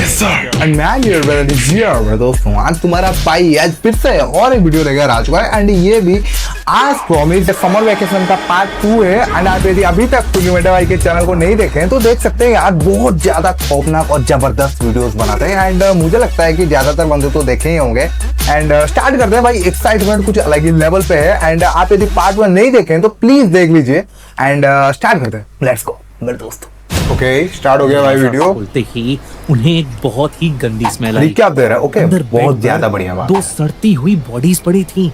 Yes sir and मैं here दोस्तों। आज तुम्हारा भाई आज फिर से और एक वीडियो लेकर आ चुका है एंड ये भी आज प्रॉमिस समर वेकेशन का पार्ट 2 है। एंड आप यदि अभी तक फुल्ली भाई के चैनल को नहीं देखे हैं तो देख सकते हैं यार, बहुत ज्यादा खौफनाक और जबरदस्त वीडियोस बनाते हैं एंड मुझे लगता है कि ज्यादातर बंदे तो देखे ही होंगे। एंड स्टार्ट करते हैं भाई, एक्साइटमेंट कुछ अलग ही लेवल पे है एंड आप यदि पार्ट 1 नहीं देखे तो प्लीज देख लीजिए एंड स्टार्ट करते हैं। लेट्स गो मेरे दोस्तों। ओके स्टार्ट हो गया भाई वीडियो। बोलते ही उन्हें एक बहुत ही गंदी स्मेल आई। क्या दे रहा है? ओके बहुत ज्यादा बढ़िया बात। दो सड़ती हुई बॉडीज पड़ी थी।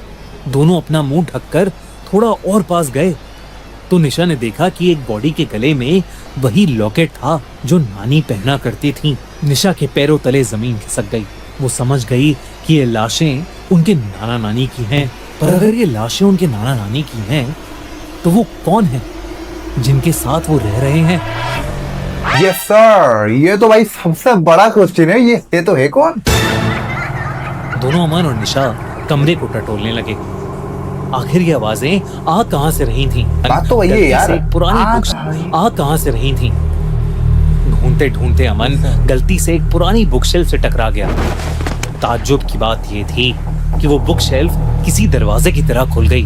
दोनों अपना मुंह ढककर थोड़ा और पास गए तो निशा ने देखा कि एक बॉडी के गले में वही लॉकेट था जो नानी पहना करती थी। निशा के पैरों तले जमीन खिसक गई। वो समझ गई कि ये लाशें उनके नाना नानी की हैं। पर अगर ये लाशें उनके नाना नानी की हैं तो वो कौन है जिनके साथ वो रह रहे हैं? यस सर, ये तो भाई सबसे बड़ा क्वेश्चन है। ये तो है कौन? दोनों अमन और निशा कमरे को टटोलने लगे। आखिर ये आवाजें आ कहां से रही थीं? बात तो वही है यार, पुरानी बुक्स आ कहां से रही थीं? ढूंढते ढूंढते अमन गलती से एक पुरानी बुक शेल्फ से टकरा गया। ताज्जुब की बात ये थी कि वो बुक शेल्फ किसी दरवाजे की तरह खुल गई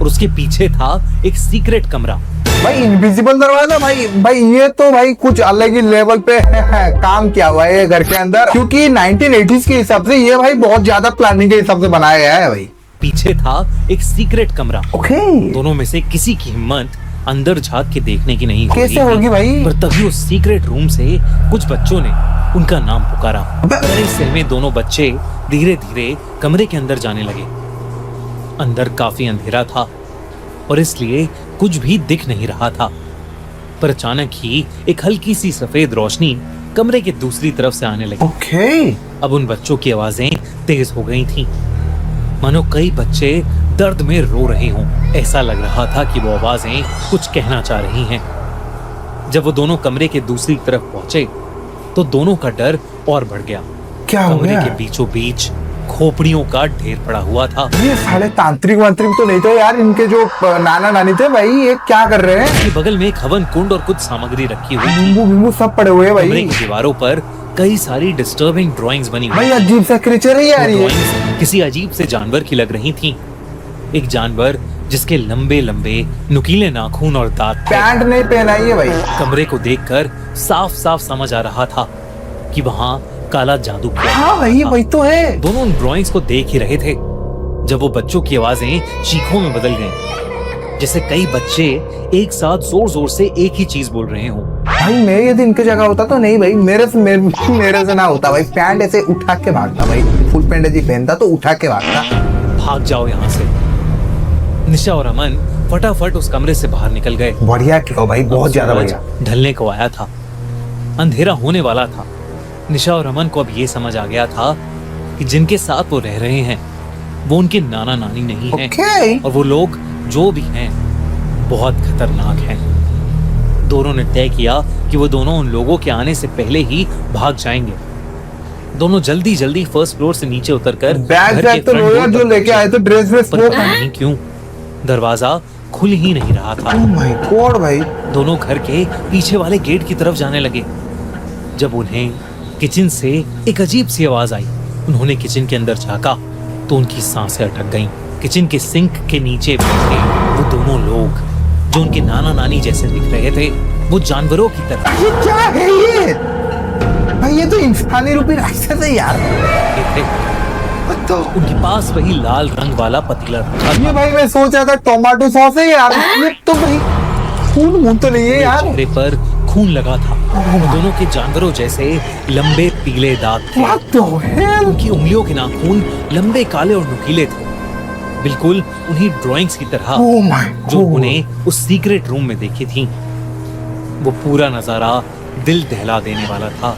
और उसके पीछे था एक सीक्रेट कमरा। भाई इनविजिबल दरवाजा। भाई ये तो भाई कुछ अलग ही लेवल पे काम किया हुआ है घर के अंदर, क्योंकि 1980s के हिसाब से ये भाई बहुत ज्यादा प्लानिंग के हिसाब से बनाया गया है भाई। पीछे था एक सीक्रेट कमरा। ओके दोनों में से किसी की हिम्मत अंदर झांक के देखने की नहीं कैसे होगी भाई? पर तभी उस सीक्रेट रूम से कुछ बच्चों ने उनका नाम पुकारा। ऐसे में दोनों बच्चे धीरे धीरे कमरे के अंदर जाने लगे। अंदर काफी अंधेरा था और इसलिए कुछ भी दिख नहीं रहा था। पर अचानक ही एक हल्की सी सफेद रोशनी कमरे के दूसरी तरफ से आने लगी। ओके अब उन बच्चों की आवाजें तेज हो गई थीं, मानो कई बच्चे दर्द में रो रहे हों। ऐसा लग रहा था कि वो आवाजें कुछ कहना चाह रही हैं। जब वो दोनों कमरे के दूसरी तरफ पहुंचे तो दोनों का डर और बढ़ गया। क्या हो गया? कमरे के बीचों बीच खोपड़ियों का ढेर पड़ा हुआ था। ये साले तांत्रिक वांत्रिक तो नहीं थे यार, इनके जो नाना नानी थे भाई, ये क्या कर रहे हैं? के बगल में एक हवन कुंड और कुछ सामग्री रखी हुई थी। नींबू सब पड़े हुए हैं भाई। कमरे की दीवारों पर कई सारी डिस्टर्बिंग ड्राइंग्स बनी हुई। भाई अजीब सा क्रिएचर है यार ये। ड्राइंग्स किसी अजीब से जानवर की लग रही थी। एक जानवर जिसके लंबे लंबे नुकीले नाखून और दांत थे। पैंट नहीं पहना है भाई। कमरे को देखकर साफ साफ समझ आ रहा था कि वहाँ काला जादू किया। हाँ भाई वही तो है। दोनों उन ड्राइंग्स को देख ही रहे थे जब वो बच्चों की आवाजें चीखों में बदल गईं, जैसे कई बच्चे एक साथ जोर जोर से एक ही चीज बोल रहे हों। भाई मैं यदि इनके जगह होता तो नहीं भाई, मेरे से ना होता भाई। पैंट ऐसे उठा के भागता भाई, फुल पैंट यदि पहनता तो उठा के भागता। भाग जाओ यहाँ से। निशा और अमन फटाफट उस कमरे से बाहर निकल गए। बढ़िया किया भाई, बहुत ज्यादा बढ़िया। ढलने को आया था, अंधेरा होने वाला था। निशा और अमन को अब ये समझ आ गया था कि जिनके साथ वो रह रहे हैं वो उनके नाना नानी नहीं हैं। और वो लोग जो भी हैं बहुत खतरनाक हैं। दोनों ने तय किया कि वो दोनों उन लोगों के आने से पहले ही भाग जाएंगे। दोनों जल्दी जल्दी फर्स्ट फ्लोर से नीचे उतरकर बैग तो जो लेके आए थे ड्रेस में, नहीं क्यों दरवाजा खुल ही नहीं रहा था। ओह माय गॉड भाई। दोनों घर के पीछे वाले गेट की तरफ जाने लगे जब उन्हें किचन से एक अजीब सी आवाज आई। उन्होंने किचन के अंदर झांका तो उनकी सांसें अटक गईं। किचन के सिंक के नीचे बैठे वो दोनों लोग जो उनके नाना नानी जैसे दिख रहे थे, वो जानवरों की तरह। ये क्या है ये? भाई ये तो इंसानी रूपी राक्षस है यार। तो उनके पास वही लाल रंग वाला पतीला रखा था। ये भाई मैं सोच रहा था टोमेटो सॉस है यार। ये तो भाई खून तो नहीं है यार। चेहरे पर खून लगा था। दोनों के जानवरों जैसे लंबे पीले दांत थे। उनकी उंगलियों के नाखून लंबे काले और नुकीले थे, बिल्कुल उन्हीं ड्राइंग्स की तरह जो उन्हें उस सीक्रेट रूम में देखी थी। वो पूरा नजारा दिल दहला देने वाला था।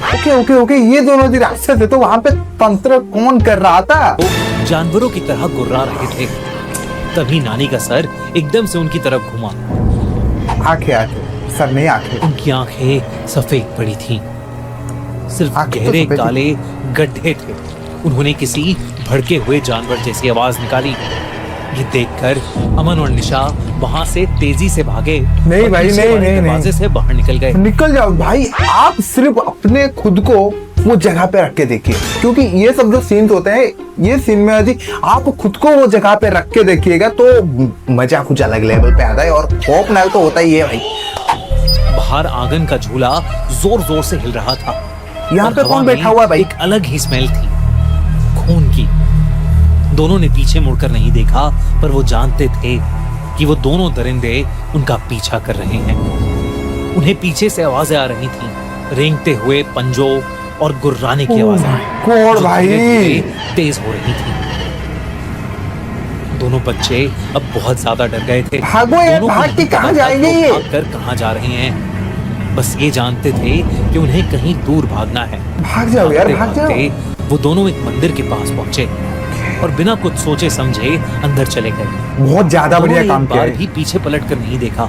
ओके ये दोनों राक्षस थे तो वहाँ पे तंत्र कौन कर रहा था? वो जानवरों की तरह गुर्रा रहे थे। तभी नानी का सर एकदम से उनकी तरफ घुमा। आंखें सर नहीं आंखें। उनकी आंखें सफेद पड़ी थीं, सिर्फ गहरे काले गड्ढे थे। उन्होंने किसी भड़के हुए जानवर जैसी आवाज निकाली। ये देखकर अमन और निशा वहाँ से तेजी से भागे। नहीं भाई नहीं दरवाजे से बाहर निकल गए। निकल जाओ भाई, आप सिर्फ अपने खुद को वो जगह पे रख के देखिए, क्योंकि ये सब जो सीन्स होते हैं, ये सीन में यदि आप खुद को वो जगह पे रख के देखिएगा तो मजा कुछ अलग लेवल पे आता है, और खौफनाक तो होता ही है भाई। बाहर आंगन का झूला जोर जोर से हिल रहा था। यहाँ और पे हवा कौन में बैठा हुआ है भाई? एक अलग ही स्मेल थी, खून की। दोनों ने पीछे मुड़कर नहीं देखा, पर वो जानते थे कि वो दोनों दरिंदे उनका पीछा कर रहे हैं। उन्हें पीछे से आवाजें आ रही थीं, रेंगते हुए पंजों और गुर्राने की आवाजें कौन जो भाई? धीरे-धीरे तेज हो रही थी। दोनों बच्चे अब बहुत ज्यादा डर गए थे। भागो यार, दोनों को भाग के नहीं कहाँ पता था जाएंगे कि वो ये? भागकर कहाँ जा रहे हैं। बस ये जानते थे कि उन्हें कहीं दूर भागना है। भाग जाओ यार, भाग जाओ। भागते वो दोनों एक मंदिर के पास पहुंचे और बिना कुछ सोचे समझे अंदर चले गए। बहुत ज्यादा बढ़िया दोनों काम एक किया बार है। भी पीछे पलट कर नहीं देखा।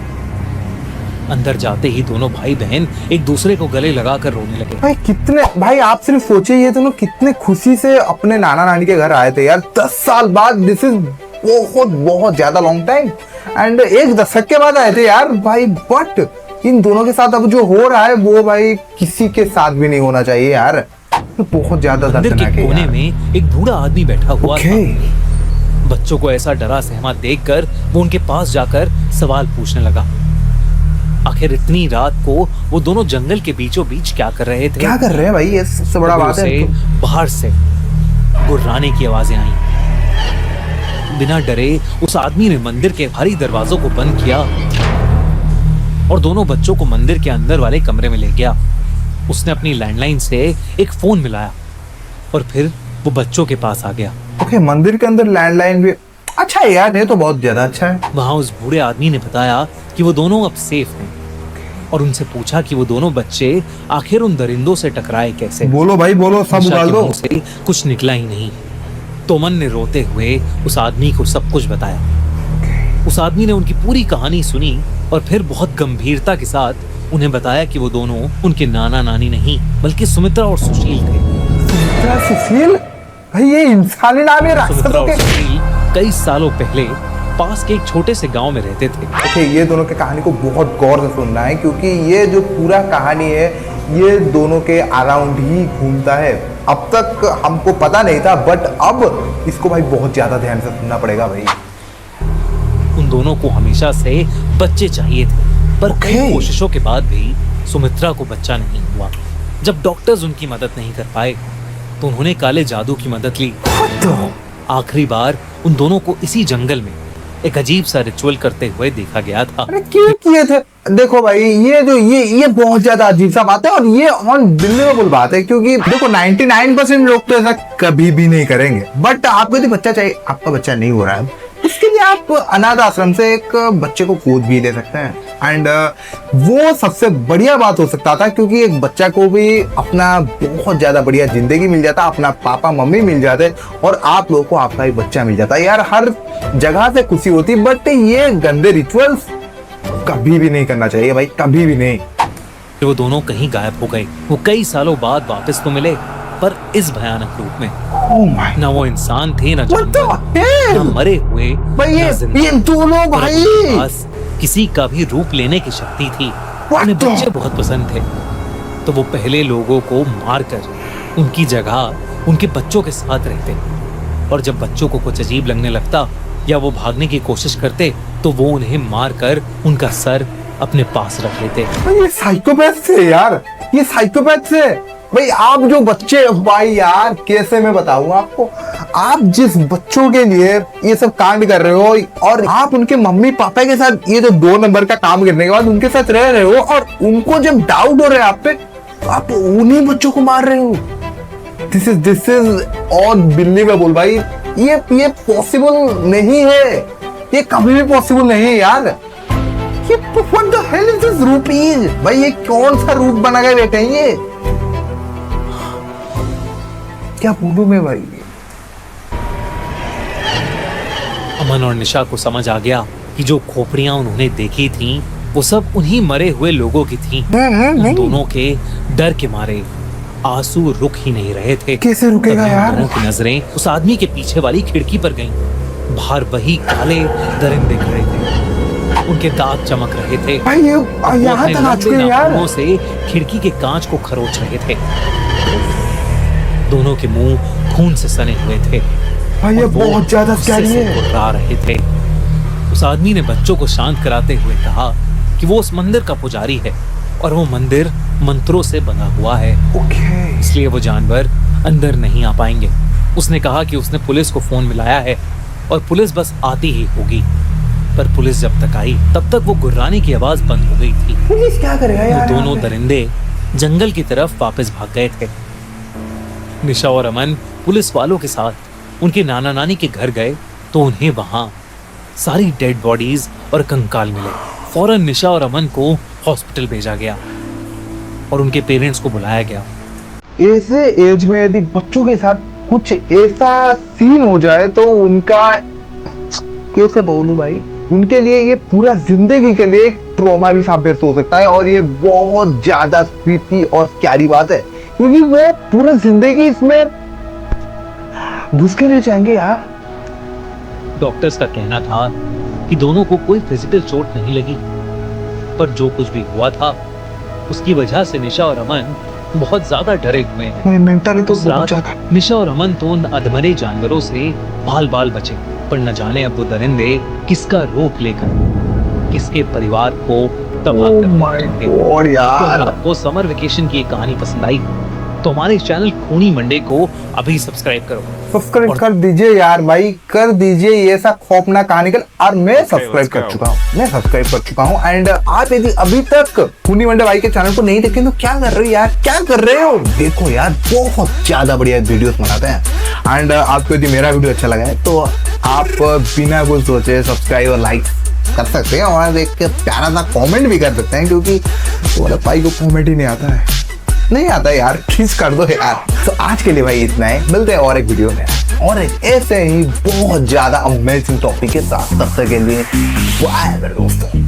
अंदर जाते ही दोनों भाई बहन एक दूसरे को गले लगाकर रोने लगे। भाई कितने, भाई आप सिर्फ सोचिए, ये दोनों कितने खुशी से अपने नाना नानी के घर आए थे यार, 10 साल बाद। दिस इज बहुत बहुत ज्यादा लॉन्ग टाइम, एंड एक दशक के बाद आए थे यार भाई। बट इन दोनों के साथ अब जो हो रहा है वो भाई किसी के साथ भी नहीं होना चाहिए यार। तो बहुत ज्यादा मंदिर दर्दनाक के है कोने यार। में एक बूढ़ा आदमी बैठा हुआ ओके। था। बच्चों को ऐसा डरा सहमा देखकर वो उनके पास जाकर सवाल पूछने लगा। आखिर इतनी रात को वो दोनों जंगल के बीचों बीच क्या कर रहे थे? क्या कर रहे हैं भाई, ये सबसे बड़ा बात है। से बाहर से गुर्राने की आवाजें आईं। बिना डरे उस आदमी ने मंदिर के भारी दरवाजों को बंद किया और दोनों बच्चों को मंदिर के अंदर वाले कमरे में ले गया। उसने अपनी लैंडलाइन से एक फोन मिलाया और फिर वो बच्चों के पास आ गया। ओके, मंदिर के अंदर लैंडलाइन भी अच्छा है यार, ये तो बहुत ज्यादा अच्छा है। वहां उस बूढ़े आदमी ने बताया कि वो दोनों अब सेफ हैं और उनसे पूछा कि वो दोनों बच्चे आखिर उन दरिंदों से टकराए कैसे। बोलो भाई बोलो, सब निशा उबाल के दो। मुंह से कुछ निकला ही नहीं। तोमन ने रोते हुए उस आदमी को सब कुछ बताया। उस आदमी ने उनकी पूरी कहानी सुनी और फिर बहुत गंभीरता के साथ उन्हें बताया कि वो दोनों उनके नाना नानी नहीं बल्कि सुमित्रा और सुशील थे। सुमित्रा, सुशील? भाई ये इंसानी नाम है सुमित्रा राक्षसों और के। सुशील कई सालों पहले पास के एक छोटे से गांव में रहते थे। ओके, ये दोनों की कहानी को बहुत गौर से सुनना है, क्योंकि ये जो पूरा कहानी है ये दोनों के अराउंड ही घूमता है। अब तक हमको पता नहीं था, बट अब इसको भाई बहुत ज्यादा ध्यान से सुनना पड़ेगा भाई। उन दोनों को हमेशा से बच्चे चाहिए थे, पर कई Okay. कोशिशों के बाद भी सुमित्रा को बच्चा नहीं हुआ। जब डॉक्टर्स उनकी मदद नहीं कर पाए तो उन्होंने काले जादू की मदद ली। आखिरी बार उन दोनों को इसी जंगल में एक अजीब सा रिचुअल करते हुए देखा गया था। अरे क्यों किए थे? देखो भाई, ये जो ये बहुत ज्यादा अजीब सा बात है, और ये अनबिलीवेबल बात है, क्योंकि देखो 99% लोग तो ऐसा कभी भी नहीं करेंगे। बट आपको यदि बच्चा चाहिए, आपका बच्चा नहीं हो रहा है, इसके लिए आप अनाथ आश्रम से एक बच्चे को गोद भी दे सकते हैं। एंड वो सबसे बढ़िया बात हो सकता था, क्योंकि एक बच्चा को भी अपना बहुत ज्यादा बढ़िया जिंदगी मिल जाता, अपना पापा मम्मी मिल जाते, और आप लोगों को आपका ही बच्चा मिल जाता यार। हर जगह से खुशी होती, बट ये गंदे रिचुअल्स कभी भी नहीं करना चाहिए भाई, कभी भी नहीं। फिर वो दोनों कहीं गायब हो गए। वो कई सालों बाद वापस तो मिले, पर इस भयानक रूप में। Oh my ना वो इंसान थे, ना What the जानवर, hell? ना मरे हुए, भाई ना जिंदा। ये दोनों और भाई उनके पास किसी का भी रूप लेने की शक्ति थी। What उन्हें the- बच्चे बहुत पसंद थे, तो वो पहले लोगों को मारकर उनकी जगह उनके बच्चों के साथ रहते, और जब बच्चों को कुछ अजीब लगने लगता या वो भागने की कोशिश करते तो वो उन्हें मारकर उनका सर अपने पास रख लेते। भाई ये साइकोपैथ से यार, ये साइकोपैथ से भाई। आप जो बच्चे, भाई यार कैसे मैं बताऊं आपको, आप जिस बच्चों के लिए ये सब कांड कर रहे हो, और आप उनके मम्मी पापा के साथ ये जो 2 नंबर का काम करने के बाद उनके साथ रह रहे हो, और उनको जब डाउट हो रहा है आप पे, आप उन्हीं बच्चों को मार रहे हो। दिस इज अनबिलीवेबल भाई। ये पॉसिबल नहीं है, ये कभी भी पॉसिबल नहीं है यार। ये what the hell is this rupees? भाई ये कौन सा रूप बना के बैठे हैं ये? क्या बोलूं मैं भाई? अमन और निशा को समझ आ गया कि जो खोपड़ियां उन्होंने देखी थीं, वो सब उन्हीं मरे हुए लोगों की थीं। उन दोनों के डर के मारे आंसू रुक ही नहीं रहे थे। कैसे रुकेगा तभी उन यार? दोनों की नजरें उस आदमी के पीछे वाली खिड़की पर गईं। बाहर वही काले दरिंदे खड़े थे, उनके दांत चमक रहे थे। भाई ये वो यहाँ अपने तक आ लंबे चुके हैं यार। नाखूनों से खिड़की के कांच को खरोच रहे थे। दोनों के मुंह खून से सने हुए थे। भाई ये और वो बहुत ज्यादा गुस्से स्कैरी से है। कुर्रा रहे थे। उस आदमी ने बच्चों को शांत कराते हुए कहा कि वो उस मंदिर का पुजारी है और वो मंदिर मंत्रों से बना हुआ है, ओके इसलिए वो जानवर अंदर नहीं आ पाएंगे। उसने कहा कि उसने पुलिस को फोन मिलाया है और पुलिस बस आती ही होगी। पर पुलिस जब तक आई तब तक वो गुर्राने की आवाज बंद हो गई थी। पुलिस क्या करेगा वो यार? दोनों दरिंदे जंगल की तरफ वापस भाग गए थे। निशा और अमन पुलिस वालों के साथ उनके नाना नानी के घर गए तो उन्हें वहां सारी डेड बॉडीज और कंकाल मिले। फौरन निशा और अमन को हॉस्पिटल भेजा गया और उनके पेरेंट्स को बुलाया गया। ऐसे एज में यदि बच्चों के साथ कुछ ऐसा सीन हो जाए तो उनका, कैसे बोलूं भाई, उनके लिए ये पूरा जिंदगी के लिए एक ट्रॉमा भी साबित हो सकता है। और ये बहुत ज्यादा स्पीती और स्कैरी बात है, क्योंकि वो पूरा जिंदगी इसमें घुस के नहीं चाहेंगे यार। डॉक्टर्स का कहना था कि दोनों को कोई फिजिकल चोट नहीं लगी, पर जो कुछ भी हुआ था उसकी वजह से निशा और अमन बहुत ज्यादा डरे हुए हैं। मेंटली तो उस बहुत रात ज्यादा। निशा और अमन तो उन अधमरे जानवरों से बाल बाल बचे, पर न जाने अब वो दरिंदे किसका रूप लेकर किसके परिवार को तबाह Oh कर my देंगे। God तो यार। अगर आपको समर वेकेशन की ये कहानी पसंद आई तो हमारे चैनल खूनी मंडे को अभी सब्सक्राइब करो। सब्सक्राइब कर दीजिए यार भाई, कर दीजिए। ये सब खौफनाक कहानी कर, और मैं सब्सक्राइब कर चुका हूँ। एंड आप यदि अभी तक खूनी मंडे भाई के चैनल को नहीं देखे तो क्या कर रहे हो यार, क्या कर रहे हो? देखो यार, बहुत ज्यादा बढ़िया वीडियोस बनाते हैं। एंड आपको यदि मेरा वीडियो अच्छा लगा है तो आप बिना कुछ सोचे सब्सक्राइब और लाइक कर सकते हैं और एक प्यारा सा कमेंट भी कर सकते हैं, क्योंकि तुम्हारे भाई को कॉमेंट ही नहीं आता है। नहीं आता यार, प्लीज कर दो यार। तो आज के लिए भाई इतना है, मिलते हैं और एक वीडियो में और एक ऐसे ही बहुत ज्यादा अमेजिंग टॉपिक के साथ। तब तक के लिए बाय मेरे दोस्तों।